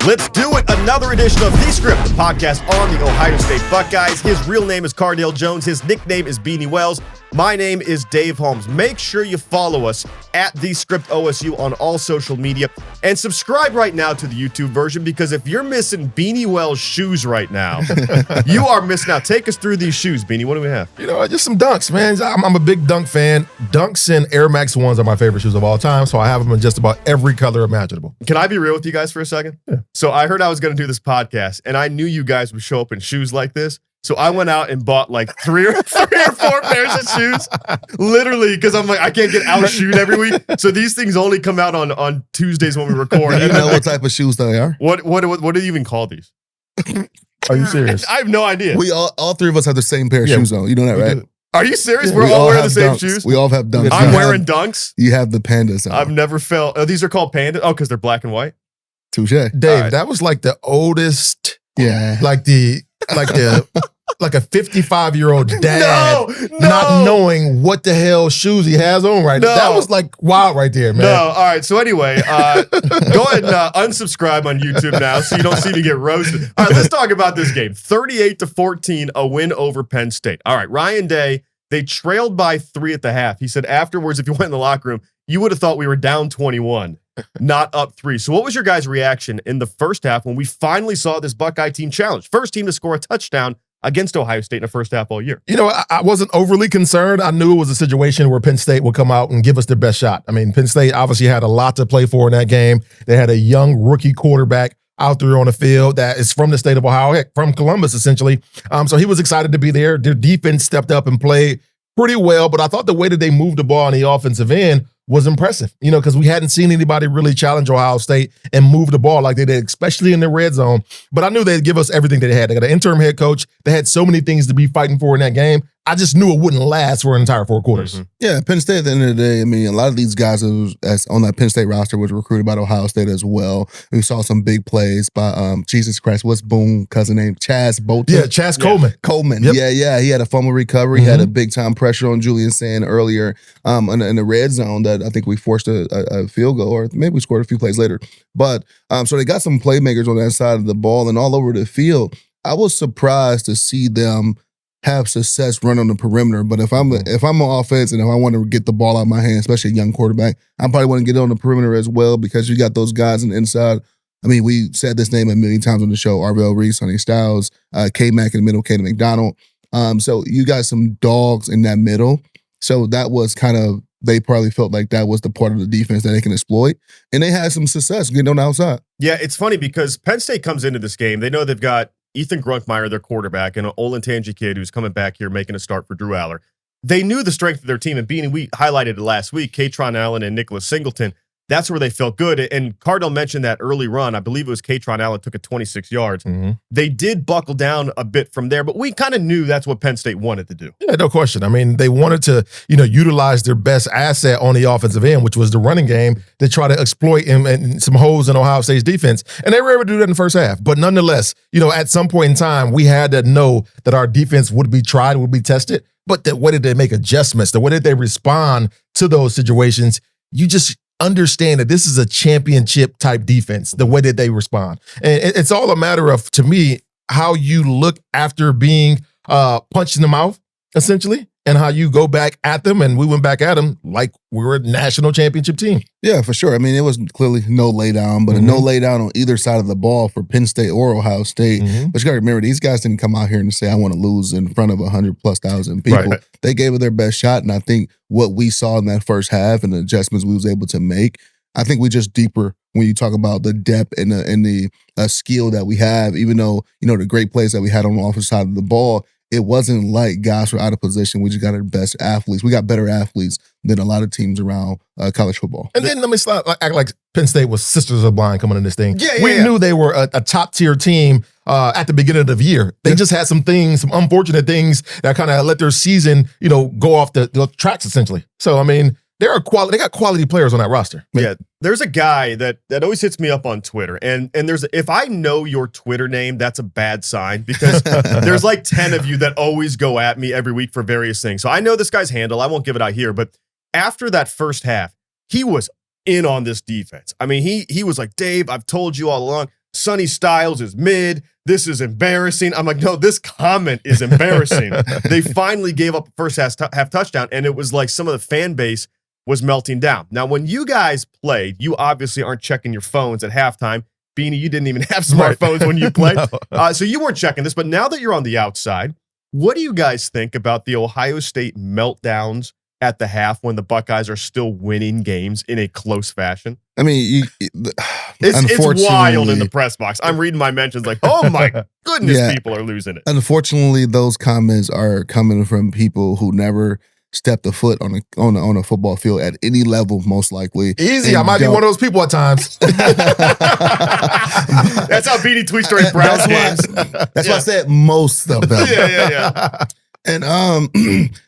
Let's do it. Another edition of The Script, the podcast on the Ohio State Buckeyes. His real name is Cardale Jones. His nickname is Beanie Wells. My name is Dave Holmes. Make sure you follow us at The Script OSU on all social media and subscribe right now to the YouTube version, because if you're missing Beanie Wells' shoes right now, you are missing out. Take us through these shoes, Beanie. What do we have? Just some Dunks, man. I'm a big Dunk fan. Dunks and Air Max 1s are my favorite shoes of all time, so I have them in just about every color imaginable. Can I be real with you guys for a second? Yeah. So I heard I was going to do this podcast, and I knew you guys would show up in shoes like this. So I went out and bought like three or four pairs of shoes, literally, because I'm like, I can't get out-shoed every week. So these things only come out on Tuesdays when we record. You know what type of shoes they are? What do you even call these? Are you serious? I have no idea. We all three of us have the same pair of shoes on. You know that, right? Are you serious? We're all wearing the same shoes? We all have Dunks. I'm wearing Dunks. You have the Pandas on. I've never felt. Oh, these are called Pandas? Oh, because they're black and white? Touche. Dave, right. That was like the oldest, Yeah. like a 55-year-old dad No. not knowing what the hell shoes he has on right now. That was like wild right there, man. No, all right. So anyway, go ahead and unsubscribe on YouTube now so you don't see me get roasted. All right, let's talk about this game. 38-14, a win over Penn State. All right, Ryan Day, they trailed by 3 at the half. He said afterwards, if you went in the locker room, you would have thought we were down 21, not up 3. So what was your guys' reaction in the first half when we finally saw this Buckeye team challenge? First team to score a touchdown against Ohio State in the first half all year. I wasn't overly concerned. I knew it was a situation where Penn State would come out and give us their best shot. I mean, Penn State obviously had a lot to play for in that game. They had a young rookie quarterback out there on the field that is from the state of Ohio, heck, from Columbus, essentially. So he was excited to be there. Their defense stepped up and played pretty well, but I thought the way that they moved the ball on the offensive end was impressive, because we hadn't seen anybody really challenge Ohio State and move the ball like they did, especially in the red zone. But I knew they'd give us everything they had. They got an interim head coach. They had so many things to be fighting for in that game. I just knew it wouldn't last for an entire 4 quarters. Mm-hmm. Yeah, Penn State at the end of the day, I mean, a lot of these guys that's on that Penn State roster was recruited by Ohio State as well. We saw some big plays by, Jesus Christ, what's Boone cousin name? Chaz Bolton. Yeah, Chaz Coleman. Coleman. Yep. Yeah. He had a fumble recovery. He had a big-time pressure on Julian Sayin earlier in the red zone that I think we forced a field goal, or maybe we scored a few plays later. But so they got some playmakers on that side of the ball and all over the field. I was surprised to see them have success run on the perimeter. But if I'm on offense and if I want to get the ball out of my hand, especially a young quarterback, I probably want to get it on the perimeter as well, because you got those guys on the inside. I mean, we said this name a million times on the show: Arvell Reese, Sonny Styles, K-Mac in the middle, Kaden McDonald. So you got some dogs in that middle. So that was kind of, they probably felt like that was the part of the defense that they can exploit. And they had some success getting on the outside. Yeah, it's funny because Penn State comes into this game. They know they've got Ethan Grunkmeyer, their quarterback, and an Olentangy kid who's coming back here making a start for Drew Aller. They knew the strength of their team, and we highlighted it last week, Katron Allen and Nicholas Singleton. That's where they felt good. And Cardale mentioned that early run. I believe it was Katron Allen took it 26 yards. Mm-hmm. They did buckle down a bit from there, but we kind of knew that's what Penn State wanted to do. Yeah, no question. I mean, they wanted to, utilize their best asset on the offensive end, which was the running game, to try to exploit and some holes in Ohio State's defense. And they were able to do that in the first half. But nonetheless, at some point in time, we had to know that our defense would be tried, would be tested. But the way did they make adjustments? The way did they respond to those situations? You just understand that this is a championship type defense, the way that they respond. And it's all a matter of, to me, how you look after being punched in the mouth, essentially, and how you go back at them. And we went back at them like we were a national championship team. Yeah, for sure. I mean, it was clearly no lay down, but a no lay down on either side of the ball for Penn State or Ohio State. But you got to remember, these guys didn't come out here and say, I want to lose in front of 100,000+ people. Right. They gave it their best shot. And I think what we saw in that first half and the adjustments we was able to make, I think we just deeper when you talk about the depth and the skill that we have, even though, the great plays that we had on the offensive side of the ball. It wasn't like guys were out of position. We just got our best athletes. We got better athletes than a lot of teams around college football. And then let me act like Penn State was Sisters of Blind coming in this thing. We knew they were a top-tier team at the beginning of the year. They just had some unfortunate things that kind of let their season, go off the tracks, essentially. So, I mean, they got quality players on that roster. Yeah, there's a guy that always hits me up on Twitter, and if I know your Twitter name, that's a bad sign, because there's like 10 of you that always go at me every week for various things. So I know this guy's handle. I won't give it out here, but after that first half, he was in on this defense. I mean, he was like, Dave, I've told you all along. Sonny Styles is mid. This is embarrassing. I'm like, no, this comment is embarrassing. They finally gave up the first half touchdown, and it was like some of the fan base was melting down. Now, when you guys played, you obviously aren't checking your phones at halftime. Beanie, you didn't even have smartphones when you played. No. So you weren't checking this, but now that you're on the outside, what do you guys think about the Ohio State meltdowns at the half when the Buckeyes are still winning games in a close fashion? I mean, it's wild in the press box. I'm reading my mentions like, oh my goodness, people are losing it. Unfortunately, those comments are coming from people who never stepped a foot on a football field at any level, most likely. Easy. I might be one of those people at times. That's how Beanie tweets during Browns games. That's why I said most of them. Yeah. And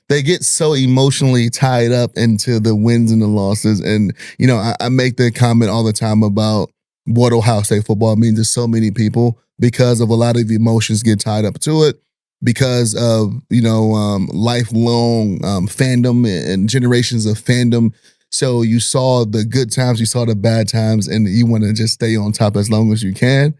they get so emotionally tied up into the wins and the losses. And, you know, I make the comment all the time about what Ohio State football means to so many people because of a lot of the emotions get tied up to it. Because of, you know, lifelong fandom and generations of fandom. So you saw the good times, you saw the bad times, and you want to just stay on top as long as you can.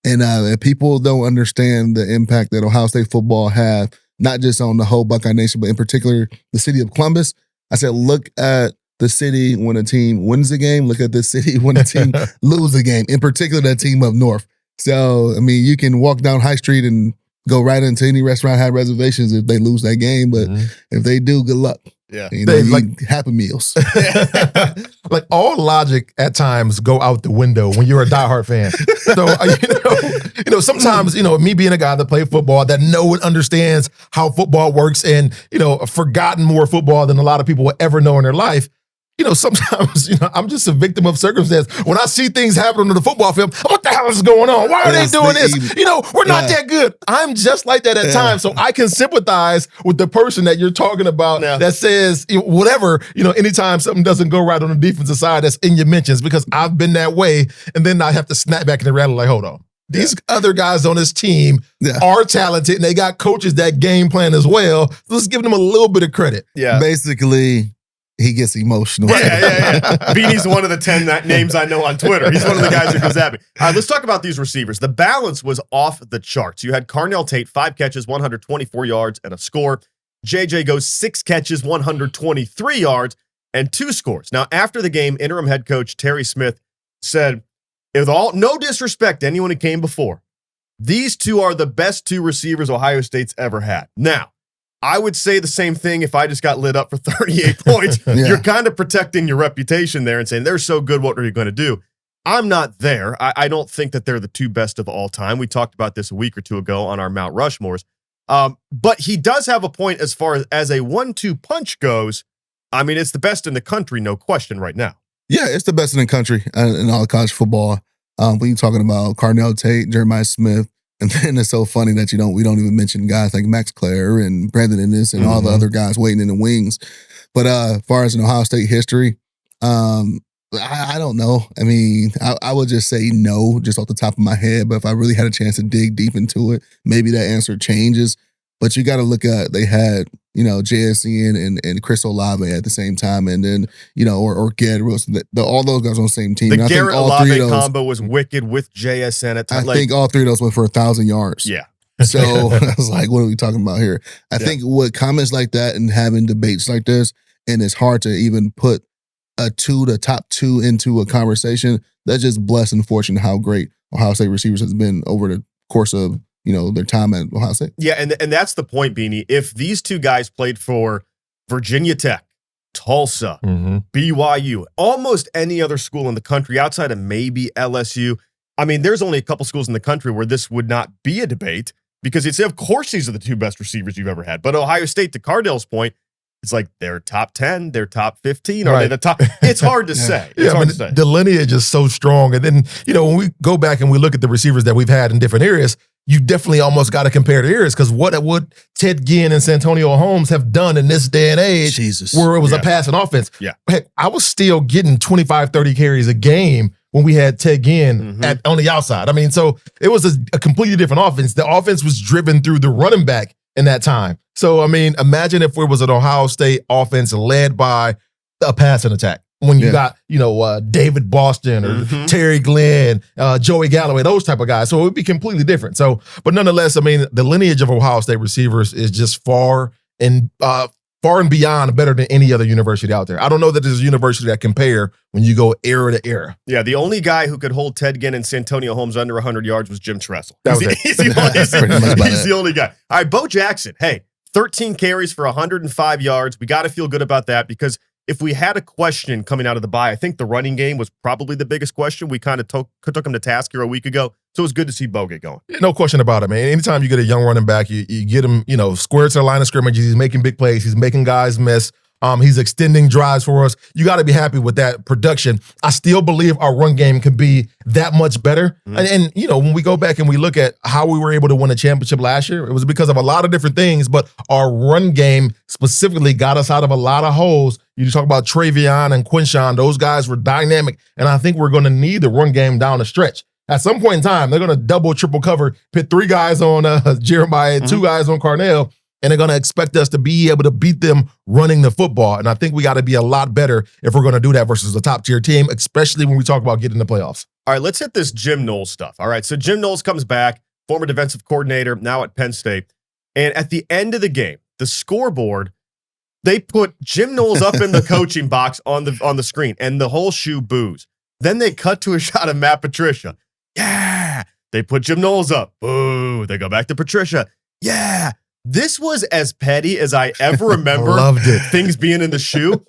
And people don't understand the impact that Ohio State football have, not just on the whole Buckeye Nation, but in particular the city of Columbus. I said, look at the city when a team wins a game. Look at the city when a team loses a game, in particular that team up north. So, I mean, you can walk down High Street and go right into any restaurant, have reservations if they lose that game. But if they do, good luck. Yeah. You know, like Happy Meals. Like all logic at times go out the window when you're a diehard fan. So, you know, sometimes, you know, me being a guy that played football, that understands how football works and, you know, forgotten more football than a lot of people will ever know in their life. You know, sometimes, you know, I'm just a victim of circumstance. When I see things happen on the football field, what the hell is going on? Why are they doing this? You know, we're not that good. I'm just like that at times. So I can sympathize with the person that you're talking about that says, you know, whatever, you know, anytime something doesn't go right on the defensive side, that's in your mentions, because I've been that way. And then I have to snap back in the reality like, hold on. These other guys on this team are talented and they got coaches that game plan as well. So let's give them a little bit of credit. Yeah. Basically, he gets emotional. Yeah. Beanie's one of the 10 names I know on Twitter. He's one of the guys who goes at me. All right, let's talk about these receivers. The balance was off the charts. You had Cardale Tate, 5 catches, 124 yards, and a score. JJ goes 6 catches, 123 yards, and 2 scores. Now, after the game, interim head coach Terry Smith said, with no disrespect to anyone who came before, these two are the best 2 receivers Ohio State's ever had. Now, I would say the same thing if I just got lit up for 38 points. You're kind of protecting your reputation there and saying, they're so good, what are you going to do? I'm not there. I don't think that they're the 2 best of all time. We talked about this a week or 2 ago on our Mount Rushmores. But he does have a point as far as a 1-2 punch goes. I mean, it's the best in the country, no question right now. Yeah, it's the best in the country in all college football. When you're talking about Cardale Tate, Jeremiah Smith, and then it's so funny that we don't even mention guys like Max Clare and Brandon Ennis and all the other guys waiting in the wings. But as far as in Ohio State history, I don't know. I mean, I would just say no, just off the top of my head. But if I really had a chance to dig deep into it, maybe that answer changes. But you got to look at, they had, you know, JSN and Chris Olave at the same time. And then, you know, or Garrett Wilson, all those guys on the same team. The Garrett Olave combo was wicked with JSN at times. I think all 3 of those went for 1,000 yards. Yeah. So I was like, what are we talking about here? I think with comments like that and having debates like this, and it's hard to even put the top 2 into a conversation, that's just blessed and fortunate how great Ohio State receivers has been over the course of, you know, their time at Ohio State. Yeah, and that's the point, Beanie. If these 2 guys played for Virginia Tech, Tulsa, BYU, almost any other school in the country outside of maybe LSU, I mean, there's only a couple schools in the country where this would not be a debate because you'd say, of course, these are the 2 best receivers you've ever had. But Ohio State, to Cardale's point, it's like they're top 10, they're top 15, are they the top? It's hard to say. It's hard to say. The lineage is so strong. And then, you know, when we go back and we look at the receivers that we've had in different areas, you definitely almost got to compare the areas because what would Ted Ginn and Santonio Holmes have done in this day and age where it was a passing offense? Yeah. Heck, I was still getting 25, 30 carries a game when we had Ted Ginn on the outside. I mean, so it was a completely different offense. The offense was driven through the running back in that time. So, I mean, imagine if it was an Ohio State offense led by a passing attack. when you got, David Boston or Terry Glenn, Joey Galloway, those type of guys. So it would be completely different. So, but nonetheless, I mean, the lineage of Ohio State receivers is just far and beyond better than any other university out there. I don't know that there's a university that compare when you go era to era. Yeah, the only guy who could hold Ted Ginn and Santonio Holmes under 100 yards was Jim Tressel. He's the only guy. All right, Bo Jackson, hey, 13 carries for 105 yards. We got to feel good about that because if we had a question coming out of the bye, I think the running game was probably the biggest question. We kind of took him to task here a week ago. So it was good to see Bo get going. No question about it, man. Anytime you get a young running back, you get him, square to the line of scrimmage. He's making big plays. He's making guys miss. He's extending drives for us. You got to be happy with that production. I still believe our run game could be that much better. And when we go back and we look at how we were able to win a championship last year, it was because of a lot of different things, but our run game specifically got us out of a lot of holes. You talk about Travion and Quinshawn. Those guys were dynamic, and I think we're going to need the run game down the stretch. At some point in time, they're going to double, triple cover, put 3 guys on Jeremiah, 2 guys on Cardale, and they're going to expect us to be able to beat them running the football. And I think we got to be a lot better if we're going to do that versus a top-tier team, especially when we talk about getting the playoffs. All right, let's hit this Jim Knowles stuff. All right, so Jim Knowles comes back, former defensive coordinator, now at Penn State. And at the end of the game, the scoreboard, they put Jim Knowles up in the coaching box on the screen, and the whole shoe boos. Then they cut to a shot of Matt Patricia. Yeah. They put Jim Knowles up. Boo. They go back to Patricia. Yeah. This was as petty as I ever remember. Loved it. Things being in the shoe.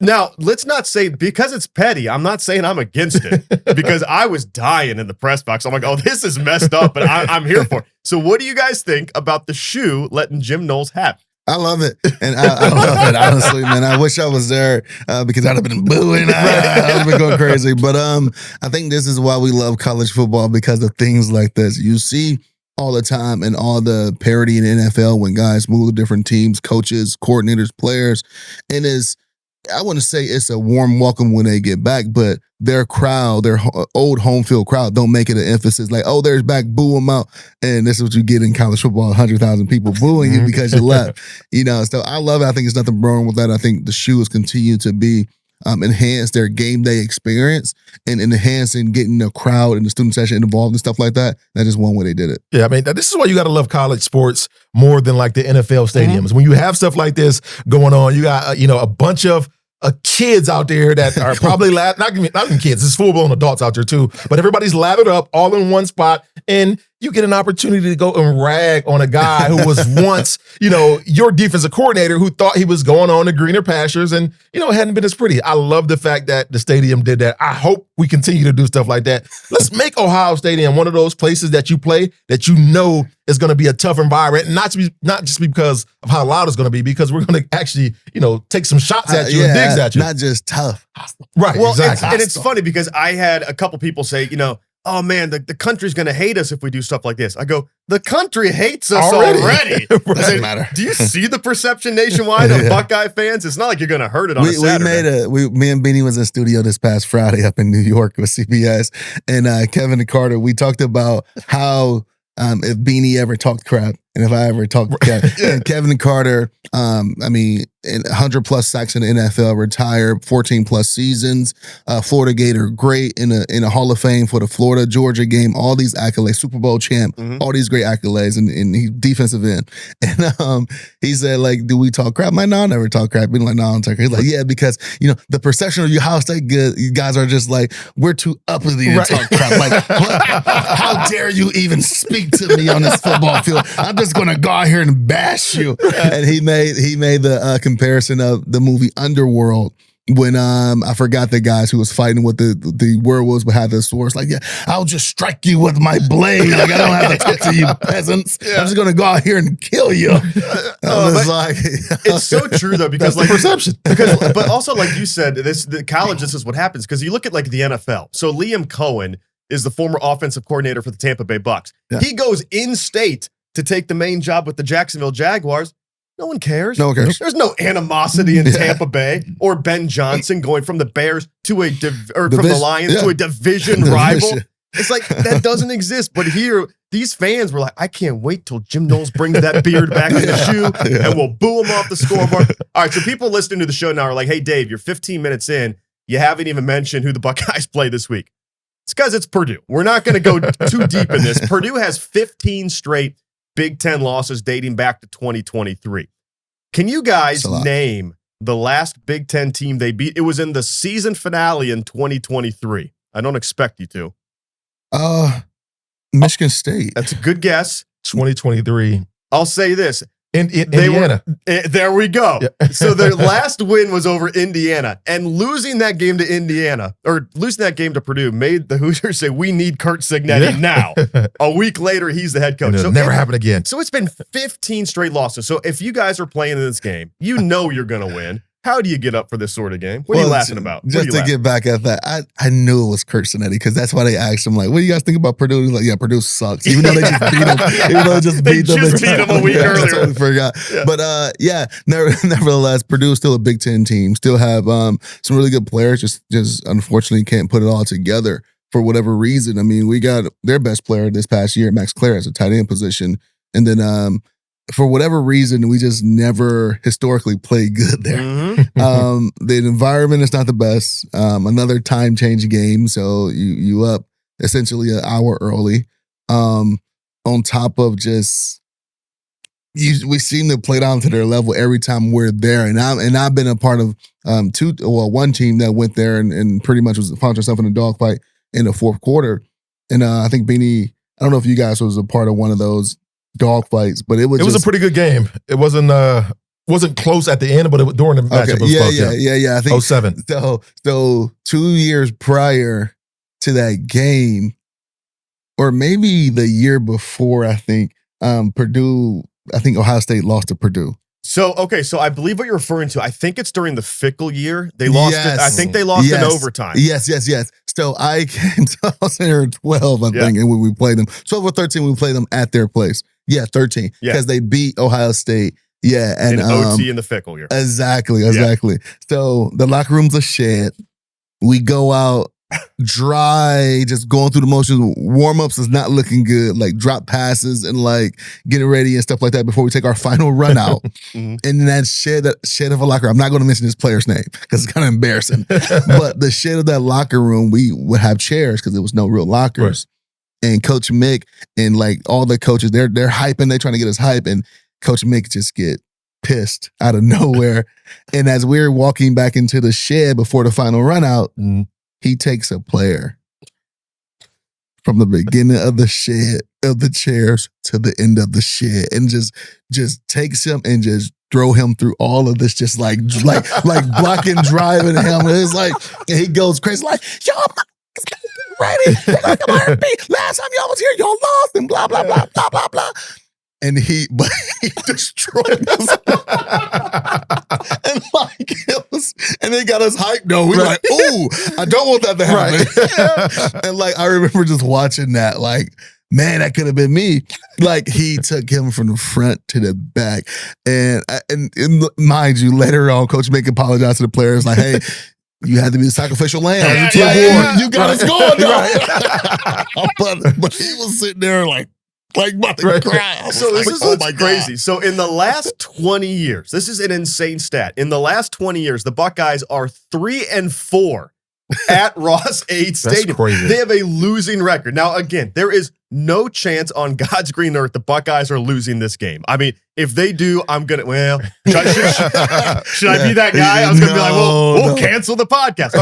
Now, let's not say, because it's petty, I'm not saying I'm against it, because I was dying in the press box. I'm like, oh, this is messed up, but I'm here for it. So what do you guys think about the shoe letting Jim Knowles have? I love it. And I love it, honestly, man. I wish I was there because I'd have been booing. I'd have been going crazy. But I think this is why we love college football, because of things like this. You see all the time and all the parity in the NFL when guys move to different teams, coaches, coordinators, players. And I want to say it's a warm welcome when they get back, but their crowd, their old home field crowd, don't make it an emphasis like, oh, there's back, boo them out. And this is what you get in college football, 100,000 people booing you because you left. So I love it. I think there's nothing wrong with that. I think the shoes continue to be enhance their game day experience and enhancing getting the crowd and the student session involved and stuff like that. That's just one way they did it. Yeah, I mean, this is why you got to love college sports more than like the NFL stadiums. When you have stuff like this going on, you got, a bunch of kids out there that are probably not even kids, it's full-blown adults out there too, but everybody's lathered up all in one spot, and you get an opportunity to go and rag on a guy who was once, your defensive coordinator who thought he was going on to greener pastures and, hadn't been as pretty. I love the fact that the stadium did that. I hope we continue to do stuff like that. Let's make Ohio Stadium one of those places that you play that is going to be a tough environment, and not just because of how loud it's going to be, because we're going to actually, take some shots at you and digs at you. Not just tough. Right, well, exactly. And it's funny because I had a couple people say, oh man, the country's going to hate us if we do stuff like this. I go, the country hates us already. Doesn't matter. Do you see the perception nationwide of Buckeye fans? It's not like you're going to hurt it on a Saturday. Me and Beanie was in studio this past Friday up in New York with CBS, and Kevin and Carter, we talked about how if Beanie ever talked crap and if I ever talked crap. And Kevin and Carter, 100+ sacks in the NFL, retired 14+ seasons, Florida Gator, great in a Hall of Fame for the Florida-Georgia game, all these accolades, Super Bowl champ, all these great accolades, and he's defensive end. And he said, like, do we talk crap? I'm like, no, I never talk crap. Being like, no, I don't talk crap. He's like, yeah, because, the perception of you, Ohio State good, you guys are just like, we're too uppity to talk crap. Like, how dare you even speak to me on this football field? I'm just going to go out here and bash you. And he made the comparison of the movie Underworld when I forgot the guys who was fighting with the werewolves but had the swords. Like, yeah, I'll just strike you with my blade. Like, I don't have to talk to you peasants. Yeah. I'm just gonna go out here and kill you. It's so true though, because like perception. But also like you said, the college, this is what happens, because you look at like the NFL. So Liam Cohen is the former offensive coordinator for the Tampa Bay Bucks. Yeah. He goes in state to take the main job with the Jacksonville Jaguars. No one cares. No one cares. There's no animosity in Tampa Bay, or Ben Johnson going from the Bears to from the Lions to a division rival. It's like that doesn't exist. But here, these fans were like, I can't wait till Jim Knowles brings that beard back in the shoe and we'll boo him off the scoreboard. All right, so people listening to the show now are like, hey, Dave, you're 15 minutes in. you haven't even mentioned who the Buckeyes play this week. It's because it's Purdue. We're not going to go too deep in this. Purdue has 15 straight Big Ten losses dating back to 2023. Can you guys name the last Big Ten team they beat? It was in the season finale in 2023. I don't expect you to. Michigan State. That's a good guess. 2023. I'll say this. Indiana. There we go. Yeah. So their last win was over Indiana, and losing that game to Indiana, or losing that game to Purdue, made the Hoosiers say, we need Curt Cignetti now. A week later, he's the head coach. It'll never happen again. So it's been 15 straight losses. So if you guys are playing in this game, you know you're going to win. How do you get up for this sort of game? What are you laughing about? Just to get back at that, I knew it was Curt Cignetti because that's why they asked him, like, what do you guys think about Purdue? He's like, yeah, Purdue sucks. Even though they just beat them. Even though they just beat them a week earlier. I totally forgot. Yeah. But nevertheless, Purdue is still a Big Ten team. Still have some really good players. Just unfortunately can't put it all together for whatever reason. I mean, we got their best player this past year, Max Clare, as a tight end position. And then for whatever reason, we just never historically played good there. Mm-hmm. The environment is not the best. Another time change game, so you up essentially an hour early. On top of just we seem to play down to their level every time we're there. And I've been a part of one team that went there and pretty much found herself in a dogfight in the fourth quarter. And I think Beanie, I don't know if you guys was a part of one of those dog fights, but it was a pretty good game. It wasn't close at the end, but during the matchup, it was close. Yeah. I think 07. So 2 years prior to that game, or maybe the year before, I think Purdue. I think Ohio State lost to Purdue. So I believe what you're referring to, I think it's during the Fickle year. They lost it. I think they lost in overtime. Yes. So I came to, I was there 12, I think, and when we played them. 12 or 13, we played them at their place. Yeah, 13. Because they beat Ohio State. Yeah. And in OT in the Fickle year. Exactly. So the locker room's a shed. We go out dry, just going through the motions. Warm-ups is not looking good, like drop passes and like getting ready and stuff like that before we take our final run out. Mm-hmm. And that shed of a locker room, I'm not going to mention this player's name because it's kind of embarrassing. But the shed of that locker room, we would have chairs because there was no real lockers. Right. And Coach Mick and like all the coaches, they're hyping, they're trying to get us hype, and Coach Mick just get pissed out of nowhere. And as we're walking back into the shed before the final run out, he takes a player from the beginning of the shed, of the chairs, to the end of the shed, and just takes him and just throw him through all of this, just like blocking, driving him. And it's like, and he goes crazy, like, yo, ready. Like, come on, last time y'all was here, y'all lost, and blah, blah, blah, blah, blah, blah. And he destroyed us. And they got us hyped though. We were like, ooh, I don't want that to happen. And like, I remember just watching that, like, man, that could have been me. Like, he took him from the front to the back. And mind you, later on, Coach Mick apologized to the players, like, hey, you had to be the sacrificial lamb. You got us going, though. But he was sitting there like about to cry. So this is what's crazy. So in the last 20 years, this is an insane stat. In the last 20 years, the Buckeyes are 3-4 at Ross-Ade Stadium. That's crazy. They have a losing record. Now, again, there is no chance on God's green earth the Buckeyes are losing this game. I mean, if they do, I'm going to, should I be that guy? I was going to be like, we'll cancel the podcast.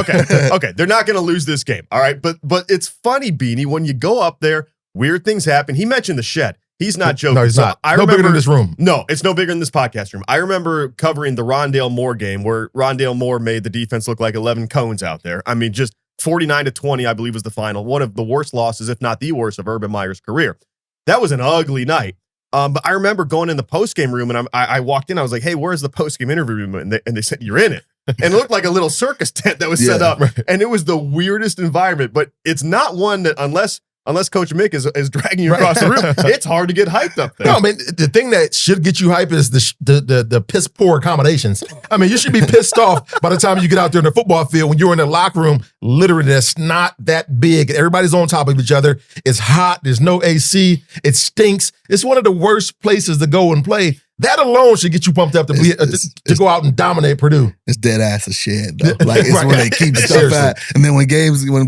Okay. They're not going to lose this game. All right. But it's funny, Beanie, when you go up there, weird things happen. He mentioned the shed. He's not joking. No, he's not. No bigger than this room. No, it's no bigger than this podcast room. I remember covering the Rondale Moore game where Rondale Moore made the defense look like 11 cones out there. I mean, just 49-20, I believe was the final. One of the worst losses, if not the worst, of Urban Meyer's career. That was an ugly night. But I remember going in the postgame room, and I walked in. I was like, hey, where's the postgame interview room? And they said, you're in it. And it looked like a little circus tent that was set up. Right. And it was the weirdest environment. But it's not one that, unless Coach Mick is dragging you across the room, it's hard to get hyped up there. No, I mean, the thing that should get you hyped is the piss poor accommodations. I mean, you should be pissed off by the time you get out there in the football field when you're in the locker room. Literally, that's not that big. Everybody's on top of each other. It's hot. There's no AC. It stinks. It's one of the worst places to go and play. That alone should get you pumped up to go out and dominate Purdue. It's dead ass of shit, though. Like, it's Right. where they keep stuff Seriously. at. And then when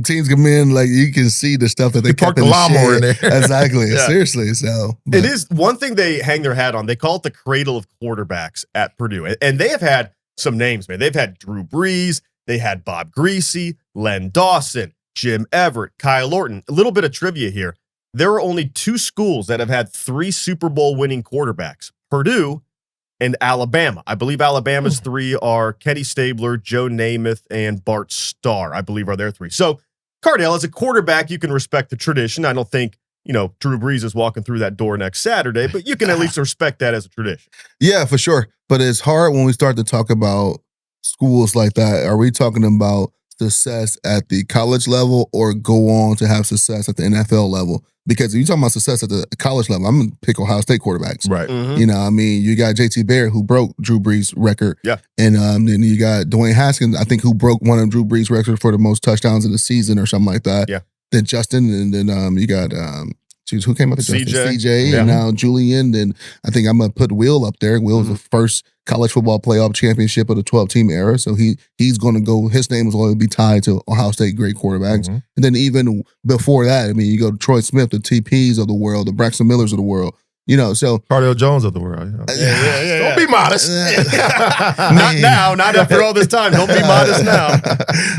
teams come in, like, you can see the stuff that they park kept in the the lawnmower in shed. there. Exactly. Yeah. Seriously. So It is one thing they hang their hat on. They call it the cradle of quarterbacks at Purdue. And they have had some names, man. They've had Drew Brees. They had Bob Greasy, Len Dawson, Jim Everett, Kyle Orton. A little bit of trivia here. There are only 2 schools that have had 3 Super Bowl winning quarterbacks, Purdue and Alabama. I believe Alabama's 3 are Kenny Stabler, Joe Namath, and Bart Starr, I believe are their 3. So, Cardale, as a quarterback, you can respect the tradition. I don't think, Drew Brees is walking through that door next Saturday, but you can at least respect that as a tradition. yeah, for sure. But it's hard when we start to talk about schools like that. Are we talking about success at the college level or go on to have success at the NFL level? Because if you're talking about success at the college level, I'm going to pick Ohio State quarterbacks. Right. Mhm. You know, I mean, you got JT Barrett, who broke Drew Brees' record. Yeah. And then you got Dwayne Haskins, I think, who broke one of Drew Brees' records for the most touchdowns in the season or something like that. Yeah. Then Justin, and then you got, who came up with Justin? CJ. CJ, Yeah. and now Julian. Then I think I'm going to put Will up there. Will was the first college football playoff championship of the 12-team era. So he's going to go, his name is going to be tied to Ohio State great quarterbacks. Mhm. And then even before that, I mean, you go to Troy Smith, the TPs of the world, the Braxton Millers of the world. So Cardale Jones of the world. Yeah. Don't be modest. Not now, not after all this time. Don't be modest now.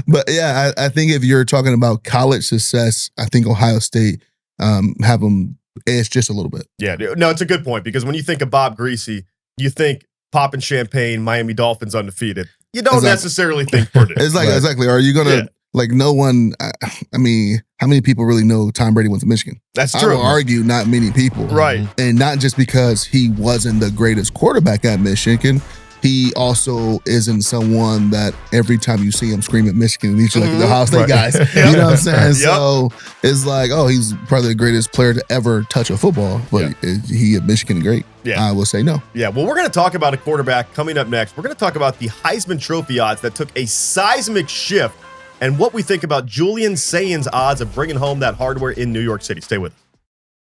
But yeah, I think if you're talking about college success, I think Ohio State have them edged just a little bit. Yeah, no, it's a good point because when you think of Bob Greasy, you think popping champagne, Miami Dolphins undefeated. You don't Exactly. necessarily think Purdue. It's like, Right. exactly. Are you going to, Yeah. like, no one, I mean, how many people really know Tom Brady went to Michigan? That's I true. will argue not many people. Right. And not just because he wasn't the greatest quarterback at Michigan, he also isn't someone that every time you see him scream at Michigan, he's like the Ohio State Right. guys. You know what I'm saying? Yep. So it's like, oh, he's probably the greatest player to ever touch a football, but is he at Michigan great? Yeah. I will say no. Yeah, well, we're going to talk about a quarterback coming up next. We're going to talk about the Heisman Trophy odds that took a seismic shift and what we think about Julian Sayin's odds of bringing home that hardware in New York City. Stay with us.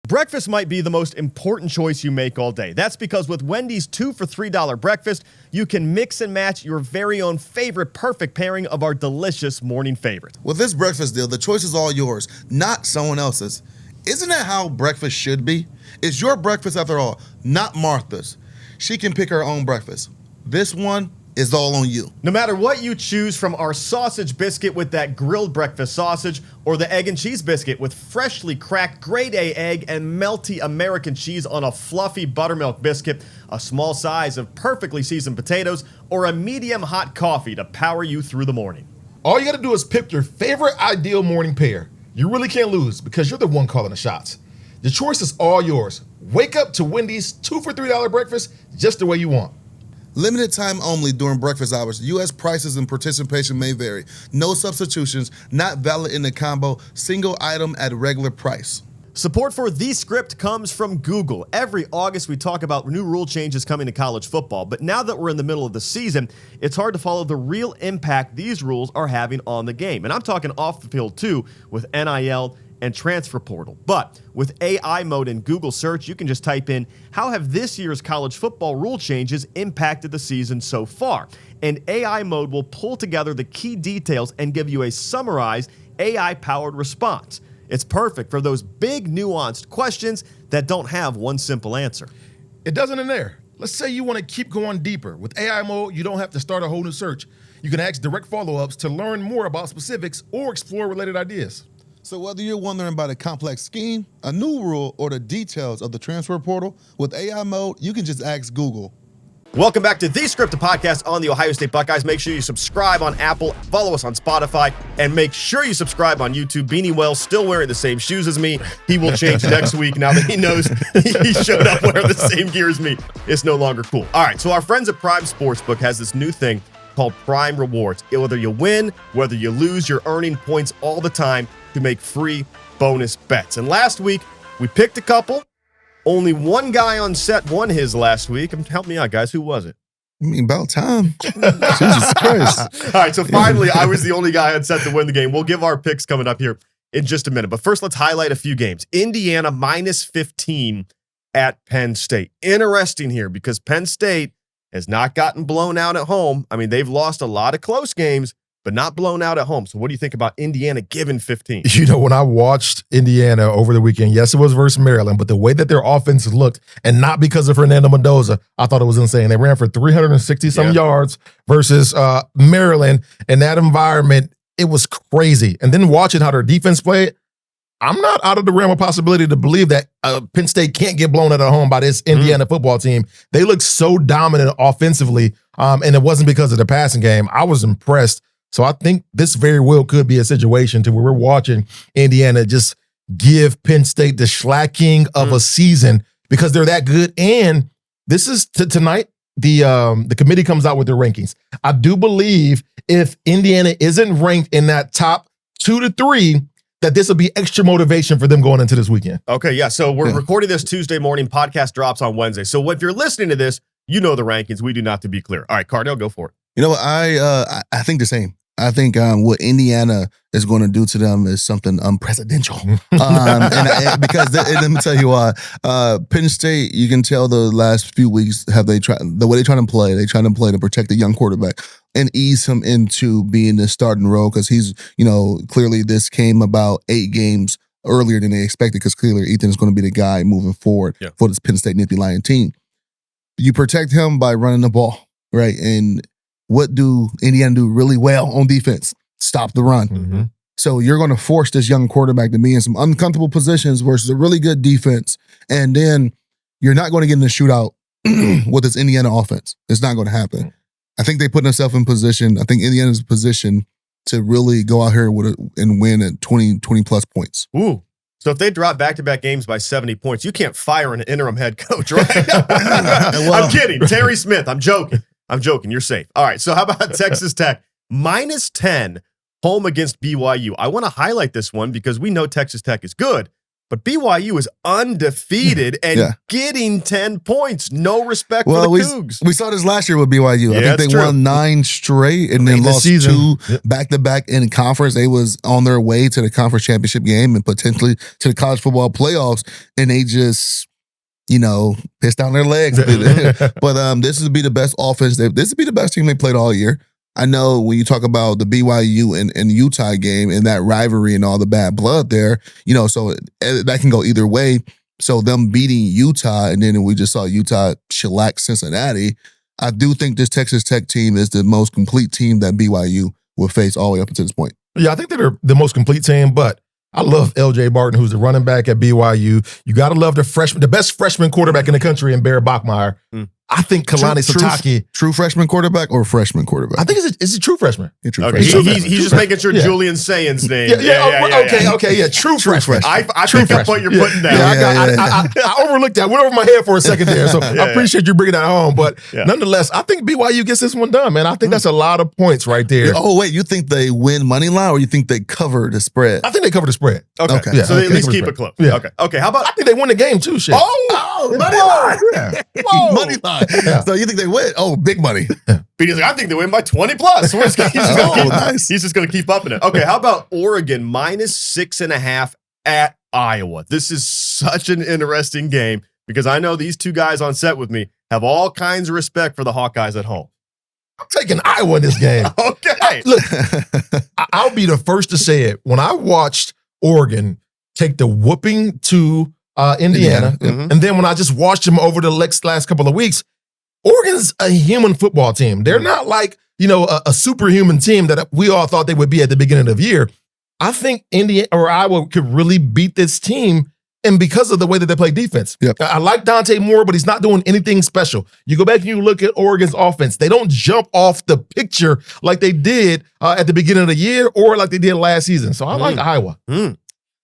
Breakfast might be the most important choice you make all day. That's because with Wendy's 2 for $3 breakfast, you can mix and match your very own favorite perfect pairing of our delicious morning favorites. With this breakfast deal, the choice is all yours, not someone else's. Isn't that how breakfast should be? It's your breakfast after all, not Martha's. She can pick her own breakfast. This one is all on you. No matter what you choose, from our sausage biscuit with that grilled breakfast sausage or the egg and cheese biscuit with freshly cracked grade A egg and melty American cheese on a fluffy buttermilk biscuit, a small size of perfectly seasoned potatoes, or a medium hot coffee to power you through the morning. All you got to do is pick your favorite ideal morning pair. You really can't lose because you're the one calling the shots. The choice is all yours. Wake up to Wendy's 2 for $3 breakfast just the way you want. Limited time only during breakfast hours. U.S. prices and participation may vary. No substitutions, not valid in the combo, single item at regular price. Support for The Script comes from Google. Every August, we talk about new rule changes coming to college football. But now that we're in the middle of the season, it's hard to follow the real impact these rules are having on the game. And I'm talking off the field, too, with NIL and transfer portal. But with AI mode in Google search, you can just type in, how have this year's college football rule changes impacted the season so far? And AI mode will pull together the key details and give you a summarized AI-powered response. It's perfect for those big, nuanced questions that don't have one simple answer. It doesn't end there. Let's say you want to keep going deeper. With AI mode, you don't have to start a whole new search. You can ask direct follow-ups to learn more about specifics or explore related ideas. So whether you're wondering about a complex scheme, a new rule, or the details of the transfer portal, with AI mode, you can just ask Google. Welcome back to The Script, a podcast on the Ohio State Buckeyes. Make sure you subscribe on Apple, follow us on Spotify, and make sure you subscribe on YouTube. Beanie Wells still wearing the same shoes as me. He will change next week now that he knows he showed up wearing the same gear as me. It's no longer cool. All right, so our friends at Prime Sportsbook has this new thing called Prime Rewards. Whether you win, whether you lose, you're earning points all the time to make free bonus bets. And last week, we picked a couple. Only one guy on set won his last week. Help me out, guys. Who was it? I mean, about time. Jesus Christ. All right, so finally, I was the only guy on set to win the game. We'll give our picks coming up here in just a minute. But first, let's highlight a few games. Indiana -15 at Penn State. Interesting here because Penn State has not gotten blown out at home. I mean, they've lost a lot of close games, but not blown out at home. So what do you think about Indiana given 15? You know, when I watched Indiana over the weekend, yes, it was versus Maryland, but the way that their offense looked, and not because of Fernando Mendoza, I thought it was insane. They ran for 360-some yards versus Maryland. In that environment, it was crazy. And then watching how their defense played, I'm not out of the realm of possibility to believe that Penn State can't get blown out at home by this Indiana football team. They look so dominant offensively, and it wasn't because of the passing game. I was impressed. So I think this very well could be a situation to where we're watching Indiana just give Penn State the slacking of a season because they're that good. And this is tonight, the committee comes out with their rankings. I do believe if Indiana isn't ranked in that top 2 to 3, that this will be extra motivation for them going into this weekend. Okay, yeah. So we're recording this Tuesday morning. Podcast drops on Wednesday. So if you're listening to this, you know the rankings. We do not, to be clear. All right, Cardale, go for it. You know what? I think the same. I think what Indiana is going to do to them is something unprecedented. Because let me tell you why. Penn State, you can tell the last few weeks have they tried the way they try to play. They try to play to protect the young quarterback and ease him into being the starting role because he's, clearly this came about 8 games earlier than they expected because clearly Ethan is going to be the guy moving forward for this Penn State Nittany Lion team. You protect him by running the ball, right? And what do Indiana do really well on defense? Stop the run. Mm-hmm. So you're going to force this young quarterback to be in some uncomfortable positions versus a really good defense. And then you're not going to get in the shootout with this Indiana offense. It's not going to happen. I think they put themselves in position. I think Indiana's in position to really go out here and win at 20-plus points. Ooh. So if they drop back-to-back games by 70 points, you can't fire an interim head coach, right? Well, I'm kidding. Terry Smith, I'm joking. You're safe. All right. So how about Texas Tech? -10 home against BYU. I want to highlight this one because we know Texas Tech is good, but BYU is undefeated and getting 10 points. No respect for the Cougs. We saw this last year with BYU. Yeah, I think they won 9 straight and then lost 2 back-to-back in conference. They was on their way to the conference championship game and potentially to the college football playoffs, and they just pissed down their legs. But this would be the best offense. This would be the best team they played all year. I know when you talk about the BYU and Utah game and that rivalry and all the bad blood there, so that can go either way. So them beating Utah, and then we just saw Utah shellac Cincinnati. I do think this Texas Tech team is the most complete team that BYU will face all the way up until this point. Yeah, I think they're the most complete team, but I love LJ Barton, who's the running back at BYU. You got to love the best freshman quarterback in the country in Barry Bachmeier. I think Kalani Sitake. True freshman quarterback or freshman quarterback? I think it's a true freshman. Yeah, true okay, freshman. He's just making sure Julian Sayin's name. Okay, true freshman. I pick up what you're putting down. I overlooked that. Went over my head for a second there, so I appreciate you bringing that home. But nonetheless, I think BYU gets this one done, man. I think that's a lot of points right there. Oh, wait, you think they win money line or you think they cover the spread? I think they cover the spread. Okay. Yeah, so they at least keep it close. Yeah. Okay. How about? I think they win the game too, shit. Oh, money line. Yeah. Whoa. Money line. Yeah. So you think they win? Oh, big money. Beanie's like, I think they win by 20 plus. He's just going to keep upping it. Okay, how about Oregon -6.5 at Iowa? This is such an interesting game because I know these two guys on set with me have all kinds of respect for the Hawkeyes at home. I'm taking Iowa in this game. Okay. Look, I'll be the first to say it. When I watched Oregon take the whooping to Indiana, and then when I just watched them over the last couple of weeks, Oregon's a human football team. They're not like, a superhuman team that we all thought they would be at the beginning of the year. I think Indiana or Iowa could really beat this team, and because of the way that they play defense. Yep. I like Dante Moore, but he's not doing anything special. You go back and you look at Oregon's offense. They don't jump off the picture like they did at the beginning of the year or like they did last season. So I like Iowa.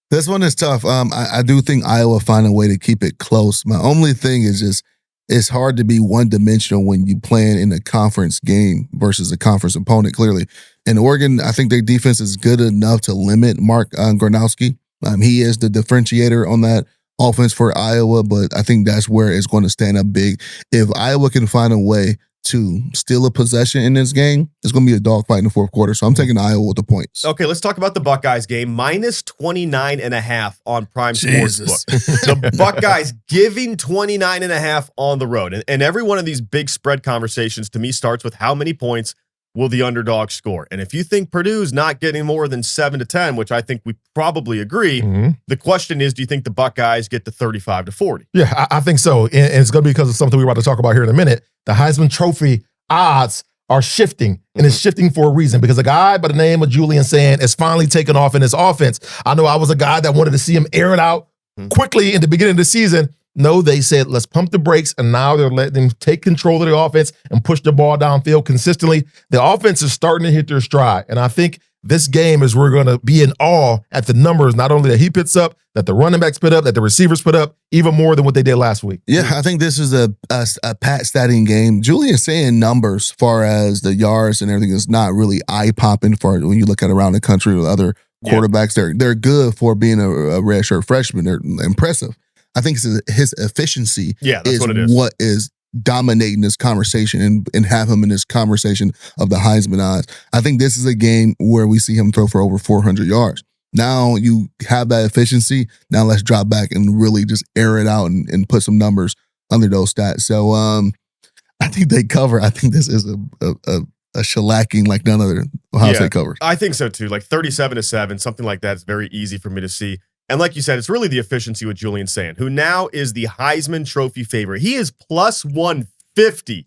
This one is tough. I do think Iowa find a way to keep it close. My only thing is just it's hard to be one-dimensional when you playing in a conference game versus a conference opponent, clearly. And Oregon, I think their defense is good enough to limit Mark Gronowski. He is the differentiator on that offense for Iowa, but I think that's where it's going to stand up big. If Iowa can find a way to steal a possession in this game, it's going to be a dogfight in the fourth quarter. So I'm taking Iowa with the points. Okay, let's talk about the Buckeyes game. Minus 29.5 on Prime Sportsbook. The Buckeyes giving 29.5 on the road. And every one of these big spread conversations to me starts with how many points will the underdog score. And if you think Purdue's not getting more than 7 to 10, which I think we probably agree, the question is, do you think the Buckeyes get to 35 to 40? Yeah, I think so. And it's going to be because of something we're about to talk about here in a minute. The Heisman Trophy odds are shifting, and it's shifting for a reason, because a guy by the name of Julian Sayin is finally taking off in his offense. I know I was a guy that wanted to see him air it out quickly in the beginning of the season. No, they said, let's pump the brakes, and now they're letting them take control of the offense and push the ball downfield consistently. The offense is starting to hit their stride, and I think this game is we're going to be in awe at the numbers, not only that he puts up, that the running backs put up, that the receivers put up, even more than what they did last week. Yeah, I think this is a Pat statting game. Julian Sayin numbers, far as the yards and everything, is not really eye-popping for when you look at around the country with other quarterbacks. They're good for being a redshirt freshman. They're impressive. I think his efficiency what is dominating this conversation and have him in this conversation of the Heisman odds. I think this is a game where we see him throw for over 400 yards. Now you have that efficiency. Now let's drop back and really just air it out and put some numbers under those stats. So I think they cover. I think this is a shellacking like none other Ohio State covers. I think so too. Like 37 to 7, something like that is very easy for me to see. And like you said, it's really the efficiency with Julian Sayin, who now is the Heisman Trophy favorite. He is plus 150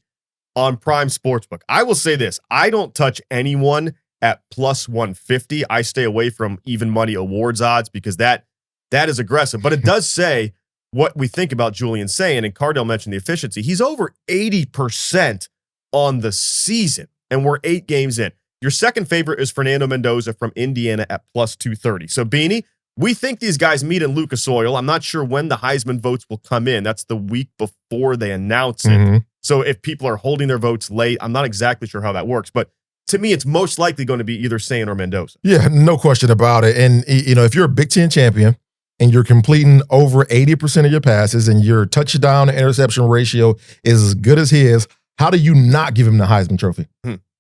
on Prime Sportsbook. I will say this. I don't touch anyone at plus 150. I stay away from even money awards odds because that is aggressive. But it does say what we think about Julian Sayin, and Cardale mentioned the efficiency. He's over 80% on the season, and we're 8 games in. Your second favorite is Fernando Mendoza from Indiana at plus 230. So, Beanie, we think these guys meet in Lucas Oil. I'm not sure when the Heisman votes will come in. That's the week before they announce it. So if people are holding their votes late, I'm not exactly sure how that works. But to me, it's most likely going to be either Sayin or Mendoza. Yeah, no question about it. And, you know, if you're a Big Ten champion and you're completing over 80% of your passes and your touchdown to interception ratio is as good as his, how do you not give him the Heisman Trophy?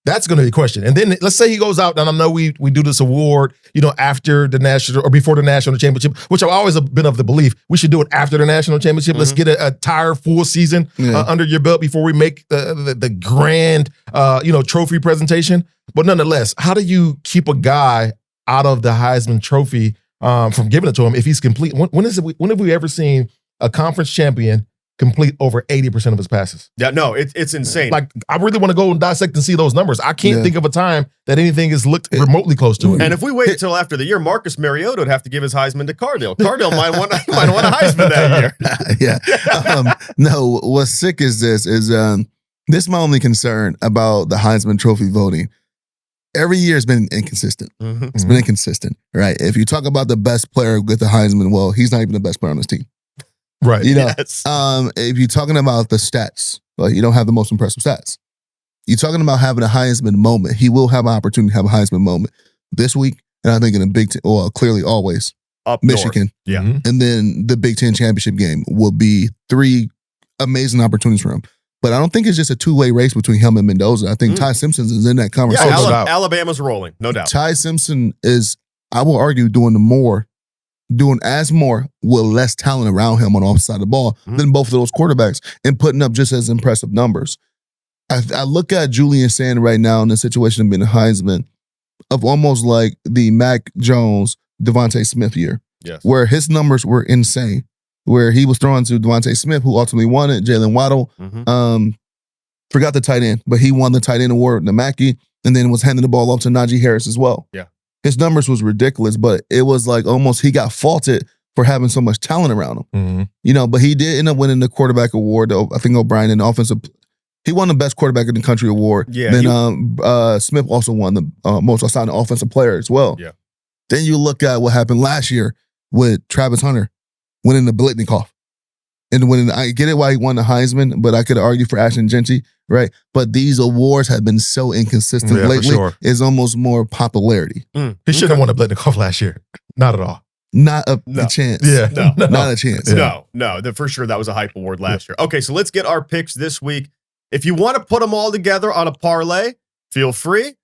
That's going to be a question. And then let's say he goes out, and I know we do this award, you know, after the national or before the national championship, which I've always been of the belief we should do it after the national championship. Let's get a entire full season under your belt before we make the grand, trophy presentation. But nonetheless, how do you keep a guy out of the Heisman Trophy from giving it to him if he's complete? When have we ever seen a conference champion complete over 80% of his passes? Yeah, no, it's insane. Like, I really want to go and dissect and see those numbers. I can't think of a time that anything has looked remotely close to it. And if we wait until after the year, Marcus Mariota would have to give his Heisman to Cardale. Cardale might want a Heisman that year. No, what's sick is this is my only concern about the Heisman Trophy voting. Every year has been inconsistent. It's been inconsistent, right? If you talk about the best player with the Heisman, well, he's not even the best player on his team. Right. You know, if you're talking about the stats, well, you don't have the most impressive stats. You're talking about having a Heisman moment. He will have an opportunity to have a Heisman moment this week, and I think in the Big Ten, well, clearly always up Michigan. North. Yeah. And then the Big Ten championship game will be 3 amazing opportunities for him. But I don't think it's just a two-way race between him and Mendoza. I think Ty Simpson is in that conversation. Yeah, Alabama's rolling, no doubt. Ty Simpson is, I will argue, doing as more with less talent around him on the offside side of the ball than both of those quarterbacks and putting up just as impressive numbers. I look at Julian Sayin right now in the situation of being a Heisman of almost like the Mac Jones, Devontae Smith year, where his numbers were insane, where he was throwing to Devontae Smith, who ultimately won it, Jalen Waddle, forgot the tight end, but he won the tight end award, the Mackey, and then was handing the ball off to Najee Harris as well. Yeah. His numbers was ridiculous, but it was like almost he got faulted for having so much talent around him. You know, but he did end up winning the quarterback award. I think O'Brien in the offensive, he won the best quarterback in the country award. Yeah. Then Smith also won the most outstanding offensive player as well. Yeah. Then you look at what happened last year with Travis Hunter winning the Blitnikoff. And when I get it why he won the Heisman, but I could argue for Ashton Genty, right? But these awards have been so inconsistent lately. It's almost more popularity. He should have won the Blitnikoff last year. Not at all. Not a chance. Yeah. Not a chance. No, for sure that was a hype award last year. Okay, so let's get our picks this week. If you want to put them all together on a parlay, feel free.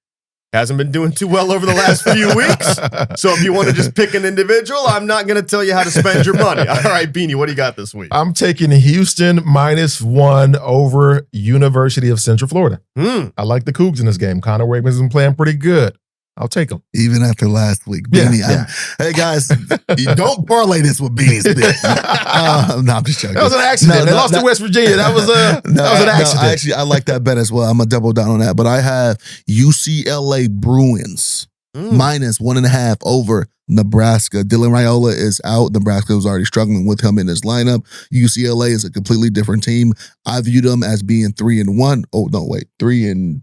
Hasn't been doing too well over the last few weeks. So if you want to just pick an individual, I'm not going to tell you how to spend your money. All right, Beanie, what do you got this week? I'm taking Houston -1 over University of Central Florida. I like the Cougs in this game. Connor Wakeman's been playing pretty good. I'll take them. Even after last week. Beanie, hey, guys, you don't parlay this with Beanie's pick. No, I'm just joking. That was an accident. They lost to West Virginia. That was an accident. I like that bet as well. I'm going to double down on that. But I have UCLA Bruins -1.5 over Nebraska. Dylan Raiola is out. Nebraska was already struggling with him in his lineup. UCLA is a completely different team. I view them as being 3-1. Oh, no, wait. 3-2.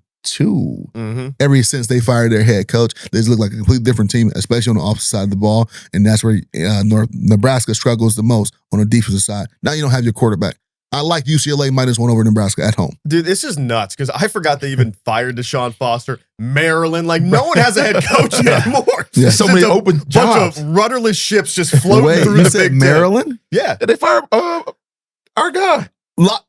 Ever since they fired their head coach, they just look like a completely different team, especially on the opposite side of the ball. And that's where Nebraska struggles the most on the defensive side. Now you don't have your quarterback. I like UCLA -1 over Nebraska at home. Dude, this is nuts because I forgot they even fired Deshaun Foster. Maryland, like no one has a head coach anymore. Yeah, so many open jobs. Bunch of rudderless ships just floating through you the said Big Maryland? Yeah. They fired our guy.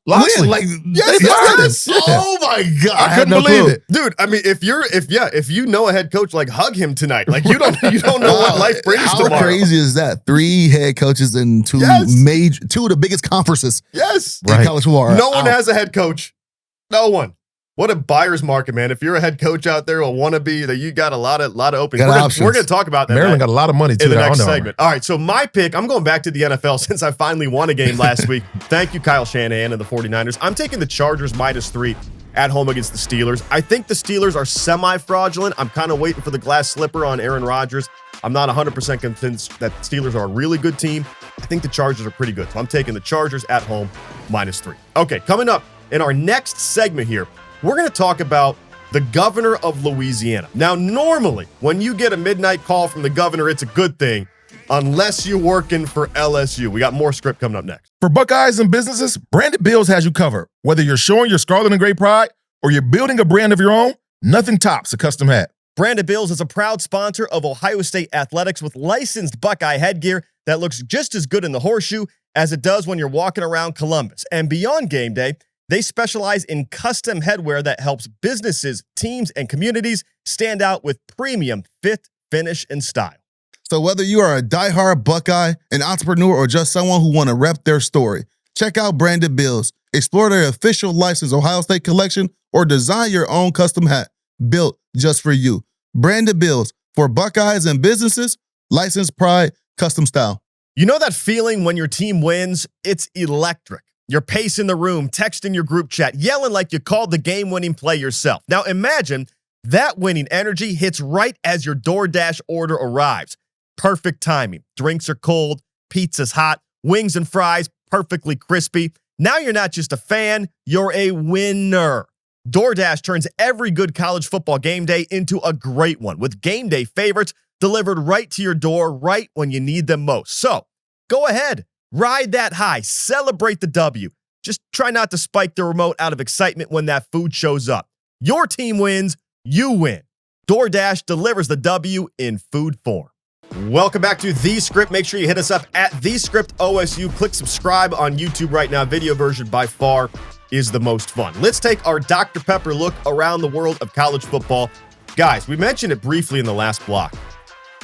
Loxley. Yes. Oh my God. I couldn't believe it. Dude, I mean, if you know a head coach, like hug him tonight. Like you don't know what life brings How tomorrow. crazy is that? 3 head coaches in two of the biggest conferences in college football. No one has a head coach. No one. What a buyer's market, man. If you're a head coach out there or want to be, that you got a lot of openings. We're going to talk about that. Maryland got a lot of money too in the next segment. All right, so my pick, I'm going back to the NFL since I finally won a game last week. Thank you, Kyle Shanahan and the 49ers. I'm taking the Chargers -3 at home against the Steelers. I think the Steelers are semi-fraudulent. I'm kind of waiting for the glass slipper on Aaron Rodgers. I'm not 100% convinced that the Steelers are a really good team. I think the Chargers are pretty good. So I'm taking the Chargers at home -3. Okay, coming up in our next segment here, we're going to talk about the governor of Louisiana. Now, normally, when you get a midnight call from the governor, it's a good thing, unless you're working for LSU. We got more script coming up next. For Buckeyes and businesses, Branded Bills has you covered. Whether you're showing your scarlet and gray pride or you're building a brand of your own, nothing tops a custom hat. Branded Bills is a proud sponsor of Ohio State athletics with licensed Buckeye headgear that looks just as good in the horseshoe as it does when you're walking around Columbus. And beyond game day, they specialize in custom headwear that helps businesses, teams, and communities stand out with premium fit, finish, and style. So whether you are a diehard Buckeye, an entrepreneur, or just someone who want to rep their story, check out Branded Bills. Explore their official licensed Ohio State collection or design your own custom hat built just for you. Branded Bills for Buckeyes and businesses, licensed pride, custom style. You know that feeling when your team wins? It's electric. You're pacing the room, texting your group chat, yelling like you called the game-winning play yourself. Now imagine that winning energy hits right as your DoorDash order arrives. Perfect timing. Drinks are cold, pizza's hot, wings and fries perfectly crispy. Now you're not just a fan, you're a winner. DoorDash turns every good college football game day into a great one with game day favorites delivered right to your door right when you need them most. So go ahead. Ride that high. Celebrate the W. Just try not to spike the remote out of excitement when that food shows up. Your team wins, you win. DoorDash delivers the W in food form. Welcome back to The Script. Make sure you hit us up at The Script OSU. Click subscribe on YouTube right now. Video version by far is the most fun. Let's take our Dr. Pepper look around the world of college football. Guys, we mentioned it briefly in the last block.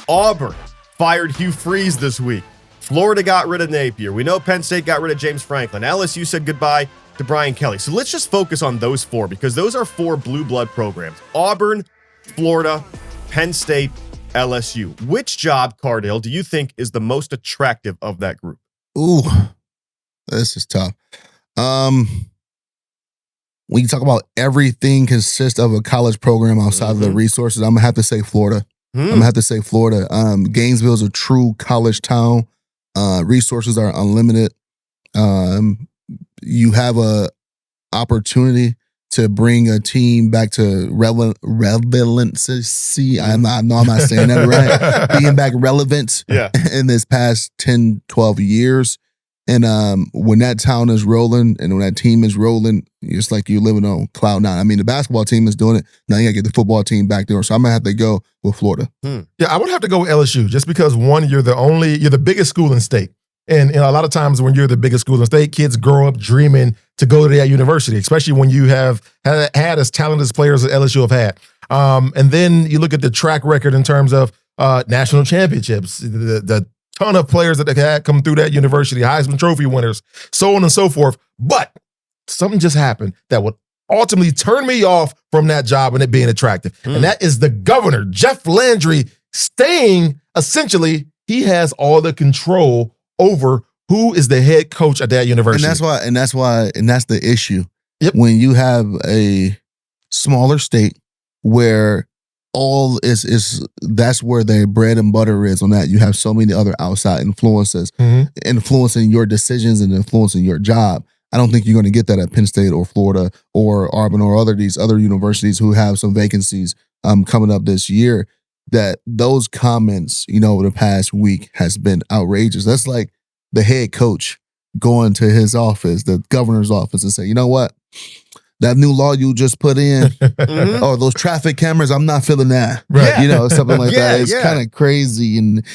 Auburn fired Hugh Freeze this week. Florida got rid of Napier. We know Penn State got rid of James Franklin. LSU said goodbye to Brian Kelly. So let's just focus on those four because those are 4 blue blood programs. Auburn, Florida, Penn State, LSU. Which job, Cardale, do you think is the most attractive of that group? Ooh, this is tough. When you talk about everything consists of a college program outside of the resources, I'm going to have to say Florida. Gainesville is a true college town. Resources are unlimited. You have a opportunity to bring a team back to relevancy. I know I'm not saying that right. Being back relevant in this past 10, 12 years. And when that town is rolling and when that team is rolling, it's like you're living on cloud 9. I mean, the basketball team is doing it. Now you got to get the football team back there. So I'm going to have to go with Florida. Yeah, I would have to go with LSU just because, one, you're the biggest school in state. And a lot of times when you're the biggest school in state, kids grow up dreaming to go to that university, especially when you have had as talented as players as LSU have had. And then you look at the track record in terms of national championships, the ton of players that had come through that university, Heisman Trophy winners, so on and so forth. But something just happened that would ultimately turn me off from that job and it being attractive. And that is the governor, Jeff Landry, staying, essentially, he has all the control over who is the head coach at that university. And that's the issue. Yep. When you have a smaller state where that's where their bread and butter is on that. You have so many other outside influences influencing your decisions and influencing your job. I don't think you're going to get that at Penn State or Florida or Auburn or these other universities who have some vacancies coming up this year. That those comments, over the past week has been outrageous. That's like the head coach going to his office, the governor's office, and say, you know what? That new law you just put in, or those traffic cameras, I'm not feeling that. Right. Something like that. It's kind of crazy. And,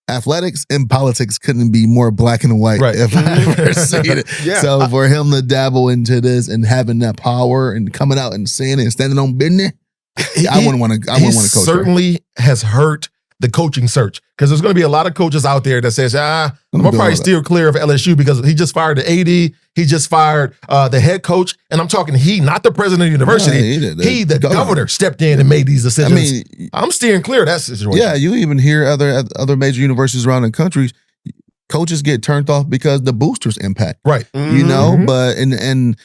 athletics and politics couldn't be more black and white if I've ever seen it. So for him to dabble into this and having that power and coming out and saying it and standing on business, I wouldn't want to coach. Certainly has hurt the coaching search because there's going to be a lot of coaches out there that says, I'm gonna probably steer clear of LSU because he just fired the AD, he just fired the head coach, and I'm talking not the president of the university. The governor stepped in and made these decisions. I'm steering clear of that situation. Yeah, you even hear other major universities around the country, coaches get turned off because the boosters impact. Right. But and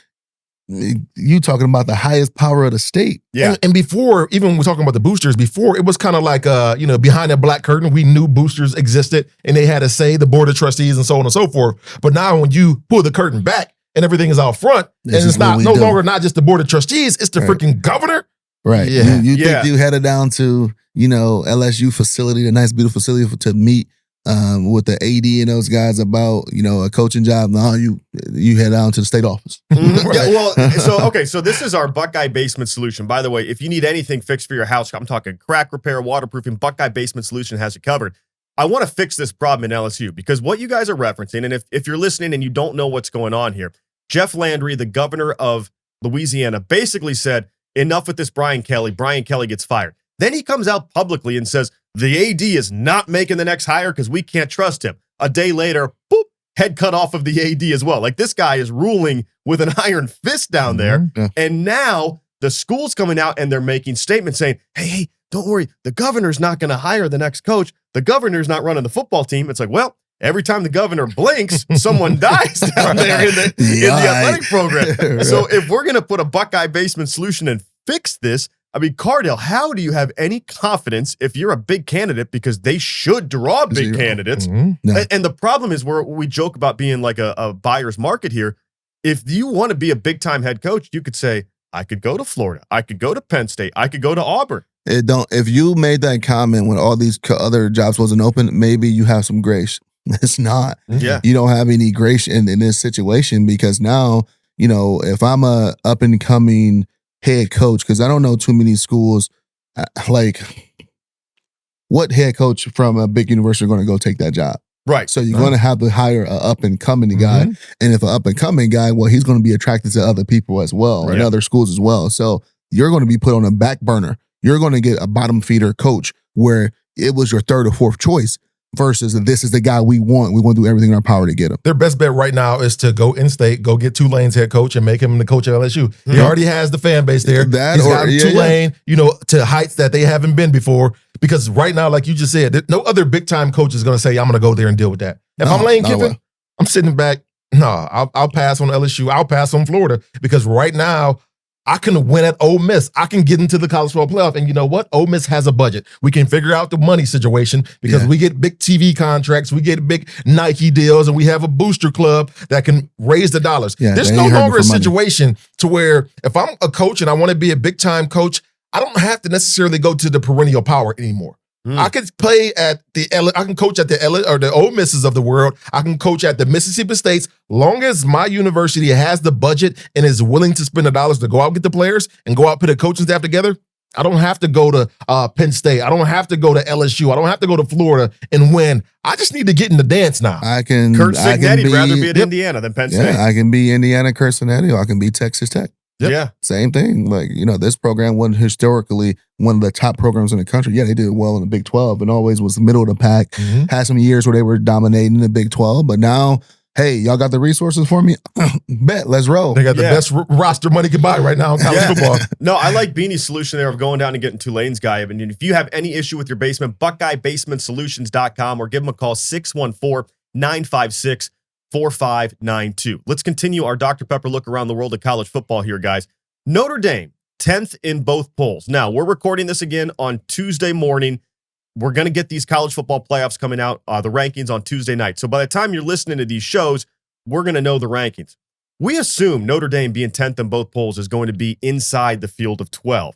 you talking about the highest power of the state. Yeah. And before, even when we're talking about the boosters, before it was kind of like, behind that black curtain, we knew boosters existed and they had a say, the board of trustees and so on and so forth. But now when you pull the curtain back and everything is out front, and it's no longer not just the board of trustees, it's the freaking governor. Right. Yeah. You think you headed down to, LSU facility, the nice, beautiful facility to meet with the AD and those guys about, a coaching job. No, you head down to the state office. So this is our Buckeye Basement Solution. By the way, if you need anything fixed for your house, I'm talking crack repair, waterproofing, Buckeye Basement Solution has it covered. I want to fix this problem in LSU because what you guys are referencing, and if you're listening and you don't know what's going on here, Jeff Landry, the governor of Louisiana, basically said, enough with this Brian Kelly. Brian Kelly gets fired. Then he comes out publicly and says, the AD is not making the next hire because we can't trust him. A day later, boop, head cut off of the AD as well. Like this guy is ruling with an iron fist down there. Yeah. And now the school's coming out and they're making statements saying, hey, don't worry. The governor's not going to hire the next coach. The governor's not running the football team. It's like, well, every time the governor blinks, someone dies down there in the athletic program. So if we're going to put a Buckeye Basement Solution and fix this, Cardale, how do you have any confidence if you're a big candidate because they should draw big candidates? No. And the problem is where we joke about being like a buyer's market here. If you want to be a big-time head coach, you could say, I could go to Florida. I could go to Penn State. I could go to Auburn. If you made that comment when all these other jobs wasn't open, maybe you have some grace. It's not. Yeah. You don't have any grace in this situation because now, if I'm a up-and-coming head coach, because I don't know too many schools, what head coach from a big university are going to go take that job? Right. So you're going to have to hire an up-and-coming guy. And if an up-and-coming guy, well, he's going to be attracted to other people as well, and other schools as well. So you're going to be put on a back burner. You're going to get a bottom feeder coach where it was your third or fourth choice versus this is the guy we want. We want to do everything in our power to get him. Their best bet right now is to go in-state, go get Tulane's head coach and make him the coach at LSU. He already has the fan base there. He's got Tulane, to heights that they haven't been before. Because right now, like you just said, no other big-time coach is going to say, I'm going to go there and deal with that. If I'm Lane Kiffin, I'm sitting back. No, I'll pass on LSU. I'll pass on Florida because right now, I can win at Ole Miss. I can get into the college football playoff. And you know what? Ole Miss has a budget. We can figure out the money situation because we get big TV contracts. We get big Nike deals and we have a booster club that can raise the dollars. Yeah, there's no longer a situation to where if I'm a coach and I want to be a big time coach, I don't have to necessarily go to the perennial power anymore. I can play at I can coach at the Ole Misses of the world. I can coach at the Mississippi States. Long as my university has the budget and is willing to spend the dollars to go out and get the players and go out and put a coaching staff together, I don't have to go to Penn State. I don't have to go to LSU. I don't have to go to Florida and win. I just need to get in the dance now. I can. Kurt Cignetti'd rather be at Indiana than Penn State. Yeah, I can be Indiana, Kurt Cignetти, or I can be Texas Tech. Yep. Yeah. Same thing. Like, this program wasn't historically one of the top programs in the country. Yeah, they did well in the Big 12 and always was middle of the pack. Mm-hmm. Had some years where they were dominating the Big 12, but now, hey, y'all got the resources for me? Bet, let's roll. They got the best roster money can buy right now in college football. No, I like Beanie's solution there of going down and getting Tulane's guy. And if you have any issue with your basement, BuckeyeBasementSolutions.com or give them a call, 614-956-4592. Let's continue our Dr. Pepper look around the world of college football here, guys. Notre Dame, 10th in both polls. Now, we're recording this again on Tuesday morning. We're going to get these college football playoffs coming out, the rankings on Tuesday night. So by the time you're listening to these shows, we're going to know the rankings. We assume Notre Dame being 10th in both polls is going to be inside the field of 12.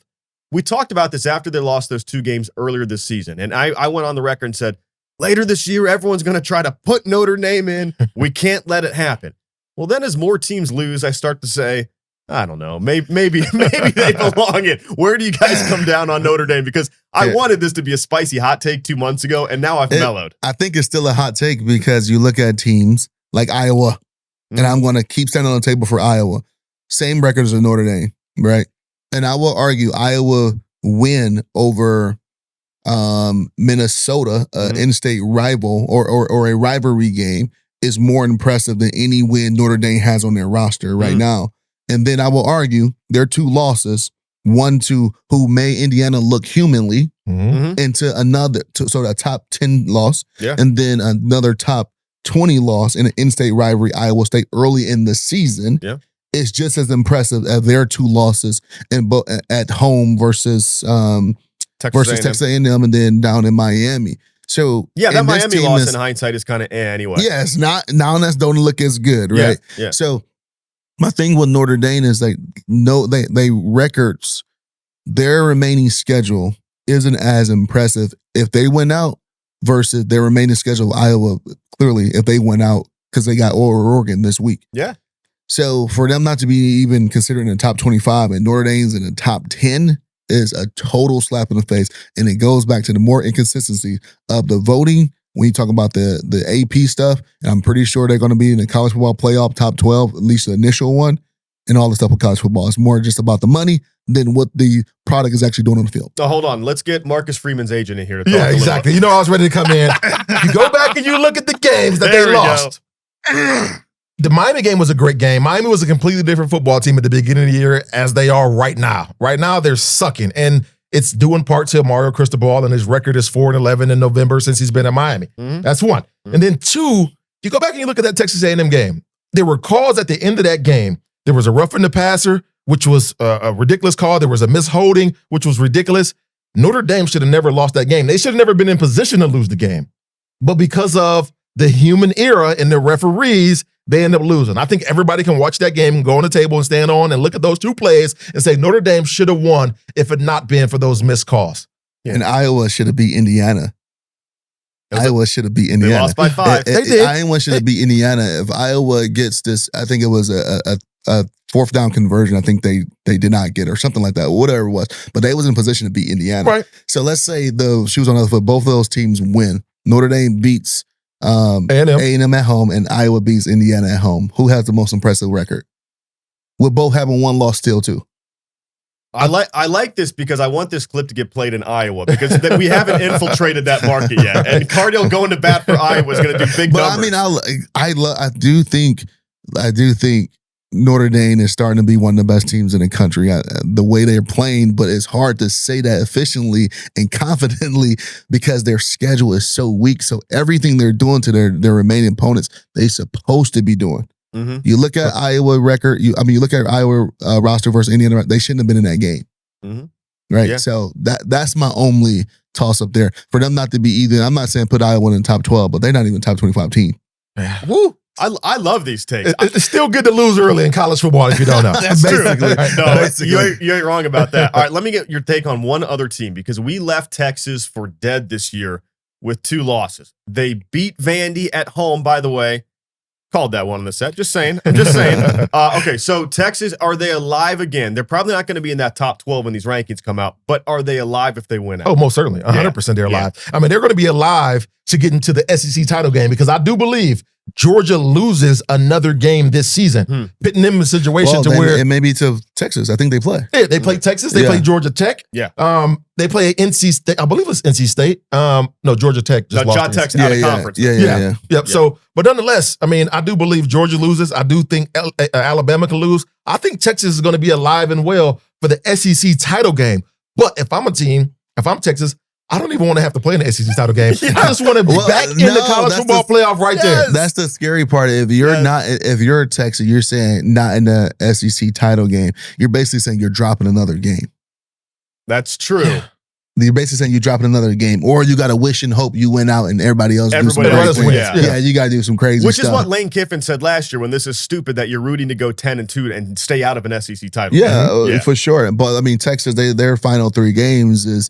We talked about this after they lost those 2 games earlier this season. And I went on the record and said, later this year, everyone's going to try to put Notre Dame in. We can't let it happen. Well, then as more teams lose, I start to say, I don't know. Maybe they belong in. Where do you guys come down on Notre Dame? Because I wanted this to be a spicy hot take 2 months ago, and now I've mellowed. I think it's still a hot take because you look at teams like Iowa, and I'm going to keep standing on the table for Iowa. Same records as Notre Dame, right? And I will argue Iowa win over Minnesota, in-state rival or a rivalry game, is more impressive than any win Notre Dame has on their roster right now. And then I will argue their 2 losses, one to who made Indiana look humanly, into another, so a top 10 loss, and then another top 20 loss in an in-state rivalry, Iowa State, early in the season. It's just as impressive as their 2 losses at home versus Texas A&M and then down in Miami. So that Miami loss in hindsight is kind of anyway. Yeah, it's not now. That's don't look as good, right? Yeah. So my thing with Notre Dame is they records, their remaining schedule isn't as impressive if they win out versus their remaining schedule of Iowa. Clearly, if they went out because they got Oregon this week. Yeah. So for them not to be even considered in the top 25 and Notre Dame's in the top 10 is a total slap in the face. And it goes back to the more inconsistency of the voting when you talk about the AP stuff. And I'm pretty sure they're going to be in the college football playoff top 12, at least the initial one, and all the stuff with college football. It's more just about the money than what the product is actually doing on the field. So hold on. Let's get Marcus Freeman's agent in here to talk Yeah, exactly. You know, I was ready to come in. You go back and you look at the games that they lost. The Miami game was a great game. Miami was a completely different football team at the beginning of the year as they are right now. Right now, they're sucking. And it's due in part to Mario Cristobal, and his record is 4-11 in November since he's been at Miami. That's one. And then 2, you go back and you look at that Texas A&M game. There were calls at the end of that game. There was a roughing the passer, which was a ridiculous call. There was a misholding, which was ridiculous. Notre Dame should have never lost that game. They should have never been in position to lose the game. But because of the human era and the referees, they end up losing. I think everybody can watch that game and go on the table and stand on and look at those 2 plays and say Notre Dame should have won if it not been for those missed calls. And Iowa should have beat Indiana. Iowa should have beat Indiana. They lost by 5. They did. Iowa should have beat Indiana. If Iowa gets this, I think it was a 4th down conversion. I think they did not get, or something like that, whatever it was. But they was in position to beat Indiana. Right. So let's say the shoes on the other foot, both of those teams win. Notre Dame beats A&M at home, and Iowa beats Indiana at home. Who has the most impressive record? With both having 1 loss still too. I like this because I want this clip to get played in Iowa because we haven't infiltrated that market yet. And Cardale going to bat for Iowa is going to do big numbers. But I mean, I do think Notre Dame is starting to be one of the best teams in the country. The way they're playing, but it's hard to say that efficiently and confidently because their schedule is so weak. So everything they're doing to their remaining opponents, they're supposed to be doing. You look at Iowa record. You look at Iowa roster versus Indiana. They shouldn't have been in that game, right? Yeah. So that's my only toss up there for them not to be either. I'm not saying put Iowa in the top 12, but they're not even top 25 team. Woo! I love these takes. It's still good to lose early in college football if you don't know. That's true. No, you ain't wrong about that. All right, let me get your take on one other team because we left Texas for dead this year with 2 losses. They beat Vandy at home, by the way. Called that one on the set. Just saying. I'm just saying. Okay, so Texas, are they alive again? They're probably not going to be in that top 12 when these rankings come out, but are they alive if they win out? Oh, most certainly. 100% they're alive. I mean, they're going to be alive to get into the SEC title game because I do believe Georgia loses another game this season, putting them in a situation where it may be to Texas. I think they play. Yeah, they play Texas. They play Georgia Tech. Yeah. They play NC State. I believe it's NC State. No, Georgia Tech just lost. John Tech's out of conference. Yep. So, but nonetheless, I mean, I do believe Georgia loses. I do think Alabama can lose. I think Texas is going to be alive and well for the SEC title game. But if I'm a team, if I'm Texas, I don't even want to have to play in the SEC title game. I just want to be back in the college football playoff right there. That's the scary part. If you're not, if you're a Texas, you're saying not in the SEC title game. You're basically saying you're dropping another game. That's true. Yeah. You're basically saying you're dropping another game, or you got to wish and hope you win out and everybody else wins. Yeah, you got to do some crazy Which stuff. is what Lane Kiffin said last year when this is stupid that you're rooting to go 10-2 and stay out of an SEC title. Yeah, for sure. But I mean, Texas, their final 3 games is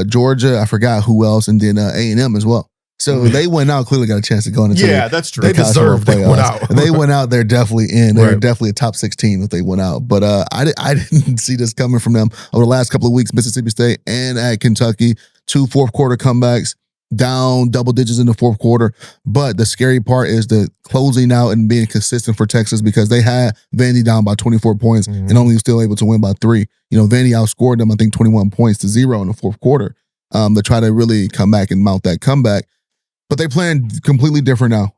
Georgia, I forgot who else, and then A&M as well. So they went out, clearly got a chance to go into that's true. They deserve they went out. They went out, they're definitely in. They're definitely a top 6 team if they went out. But I didn't see this coming from them over the last couple of weeks. Mississippi State and at Kentucky, 2 fourth quarter comebacks, down double digits in the fourth quarter. But the scary part is the closing out and being consistent for Texas because they had Vandy down by 24 points and only still able to win by 3. You know, Vandy outscored them, I think, 21 points to 0 in the fourth quarter to try to really come back and mount that comeback. But they're playing completely different now.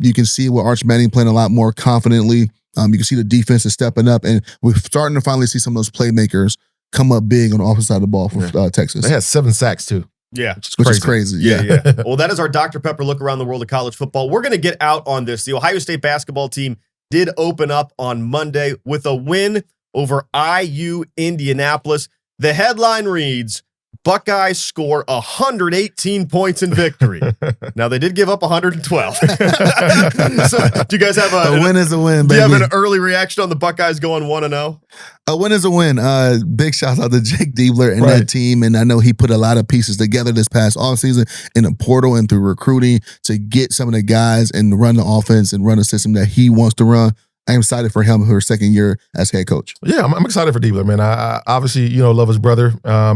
You can see what Arch Manning playing a lot more confidently. You can see the defense is stepping up, and we're starting to finally see some of those playmakers come up big on the offensive side of the ball for Texas. They had 7 sacks too. Yeah. Which is crazy. Yeah. Well, that is our Dr. Pepper look around the world of college football. We're going to get out on this. The Ohio State basketball team did open up on Monday with a win over IU Indianapolis. The headline reads, Buckeyes score 118 points in victory. Now, they did give up 112. So, do you guys have a win is a win, baby. Do you have an early reaction on the Buckeyes going 1-0? A win is a win. Big shout out to Jake Diebler and that team. And I know he put a lot of pieces together this past offseason in the portal and through recruiting to get some of the guys and run the offense and run a system that he wants to run. I'm excited for him for his second year as head coach. Yeah, I'm excited for Diebler, man. I obviously, love his brother.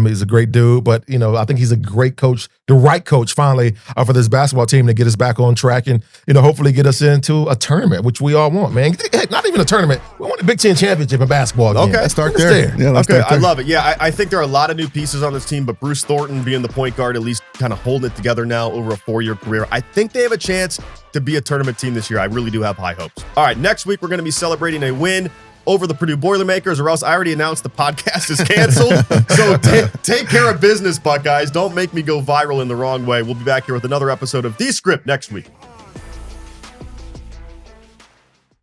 He's a great dude, but, I think he's a great coach, the right coach, finally, for this basketball team to get us back on track and, hopefully get us into a tournament, which we all want, man. Heck, not even a tournament. We want a Big Ten championship in basketball again. Okay. Let's start there. Yeah, okay, I love it. Yeah, I think there are a lot of new pieces on this team, but Bruce Thornton being the point guard, at least kind of holding it together now over a 4-year career. I think they have a chance to be a tournament team this year. I really do have high hopes. All right, next week we're going to be celebrating a win over the Purdue Boilermakers, or else I already announced the podcast is canceled. So take care of business, Buckeyes. Don't make me go viral in the wrong way. We'll be back here with another episode of The Script next week.